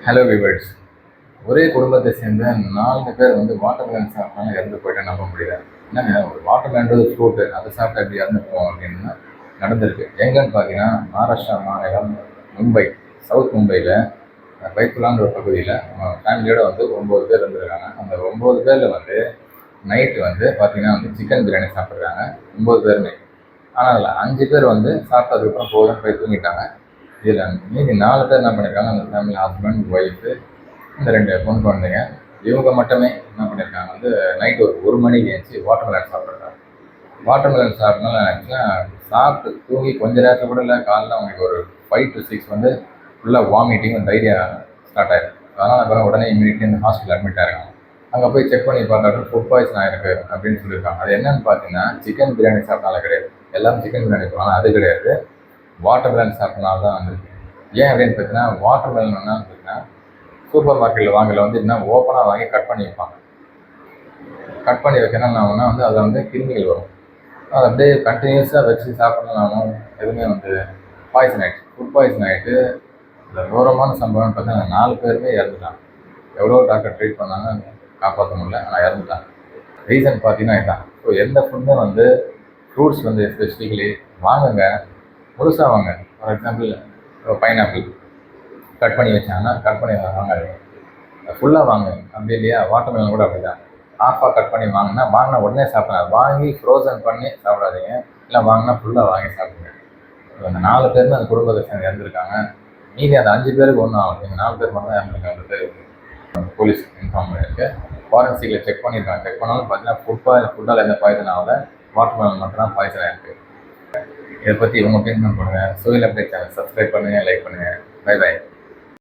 Hello viewers. ஒரே குடும்பத்தை சேர்ந்த 4 பேர் வந்து வாட்டர்மெலன் சாப்பிட்டாலும் இறந்து போயிட்டா நம்ப முடியல. என்னங்க ஒரு வாட்டர்மெலன்றது ஃப்ரூட்டு. அதை சாப்பிட்டா எப்படி இறந்து போவோம் அப்படின்னு நடந்திருக்கு. எங்கன்னு பார்த்தீங்கன்னா, மகாராஷ்டிரா மாநிலம் மும்பை, சவுத் மும்பையில் பைத்துலான்ற ஒரு பகுதியில் ஃபேமிலியோட வந்து 9 பேர் இருந்திருக்காங்க. அந்த 9 பேரில் வந்து நைட்டு வந்து பார்த்தீங்கன்னா வந்து சிக்கன் பிரியாணி சாப்பிட்ருக்காங்க 9 பேருமே. ஆனால் அதில் 5 பேர் வந்து சாப்பிட்டதுக்கப்புறம் போதும் போய் தூங்கிட்டாங்க. இதில் மீதி 4 பேர் என்ன பண்ணியிருக்காங்க, அந்த ஃபேமிலி ஹஸ்பண்ட், ஒய்ஃபு, இந்த 2 பொண் குழந்தைங்க. இவங்க மட்டுமே என்ன பண்ணியிருக்காங்க வந்து நைட்டு ஒரு மணிக்கு ஏஞ்சி வாட்டர்மெலன் சாப்பிட்ருக்காங்க. வாட்டர்மெலன் சாப்பிட்டனால ஆக்சுவலா சாப்பிட்டு தூங்கி கொஞ்ச நேரத்தில் கூட இல்லை, காலைல அவங்களுக்கு ஒரு 5 to 6 வந்து ஃபுல்லாக வாமிட்டிங், டைரியா ஸ்டார்ட் ஆயிருக்கு. அதனால் அப்புறம் உடனே இமீடியட்லி இந்த ஹாஸ்பிட்டல் அட்மிட் ஆயிருக்காங்க. அங்கே போய் செக் பண்ணி பார்த்தா ஃபுட் பாய்சன் ஆயிருக்கு அப்படின்னு சொல்லியிருக்காங்க. அது என்னன்னு பார்த்தீங்கன்னா, சிக்கன் பிரியாணி சாப்பிட்டால கிடையாது. எல்லாரும் சிக்கன் பிரியாணி போகலாம், அது கிடையாது. வாட்டர்மெலன் சாப்பிட்டனால தான் வந்துருக்கு. ஏன் அப்படின்னு பார்த்தீங்கன்னா, வாட்டர்மெலன் என்ன பார்த்தீங்கன்னா, சூப்பர் மார்க்கெட்டில் வாங்கல வந்து என்ன ஓப்பனாக வாங்கி கட் பண்ணி வைப்பாங்க. கட் பண்ணி வைக்கணும்னா வந்து அதில் வந்து கிருமிகள் வரும். அது அப்படியே கண்டினியூஸாக வச்சு சாப்பிட்றதுனாலும் எதுவுமே வந்து பாய்சன் ஆகிடுச்சு. ஃபுட் பாய்சன் ஆகிட்டு இந்த கௌரவமான சம்பவம்னு பார்த்தீங்கன்னா 4 பேருமே இறந்துட்டாங்க. எவ்வளோ டாக்டர் ட்ரீட் பண்ணாங்க, காப்பாற்ற முடியல, ஆனால் இறந்துட்டாங்க. ரீசன் பார்த்தீங்கன்னா இதுதான். ஸோ எந்த ஃபுட்டுமே வந்து ஃப்ரூட்ஸ் வந்து ஸ்பெசிஃபிக்கலி வாங்குங்க, முழுசாக வாங்க. ஃபார் எக்ஸாம்பிள் பைனாப்பிள் கட் பண்ணி வச்சாங்கன்னா கட் பண்ணி வாங்காதீங்க, ஃபுல்லாக வாங்க. அப்படி இல்லையா, வாட்டர்மெலன் கூட அப்படி தான். ஹாஃபாக கட் பண்ணி வாங்கினா உடனே சாப்பிட்றாங்க. வாங்கி ஃப்ரோசன் பண்ணி சாப்பிடாதீங்க, இல்லை வாங்கினா ஃபுல்லாக வாங்கி சாப்பிடுங்க. அந்த 4 பேருமே அந்த குடும்பத்தை சேர்ந்து இறந்துருக்காங்க. மீதி அந்த 5 பேருக்கு ஒன்றும் ஆகும். நீங்கள் 4 பேர் மட்டும் தான் இறந்துருக்காங்க. போலீஸ் இன்ஃபார்ம் பண்ணியிருக்கு. ஃபாரன்சிக்கில் செக் பண்ணியிருக்காங்க. செக் பண்ணாலும் பார்த்தீங்கன்னா ஃபுட்டால் எந்த பாய்சன் ஆகலை, வாட்டர்மெலன் மட்டும் தான் பாய்சன் ஆகிருக்கு. இதை பற்றி இவங்க ஒப்பீனியன் பண்ணுங்கள். சோயில் அப்டேட் சேனல் சப்ஸ்கிரைப் பண்ணுங்கள், லைக் பண்ணுங்கள். Bye by.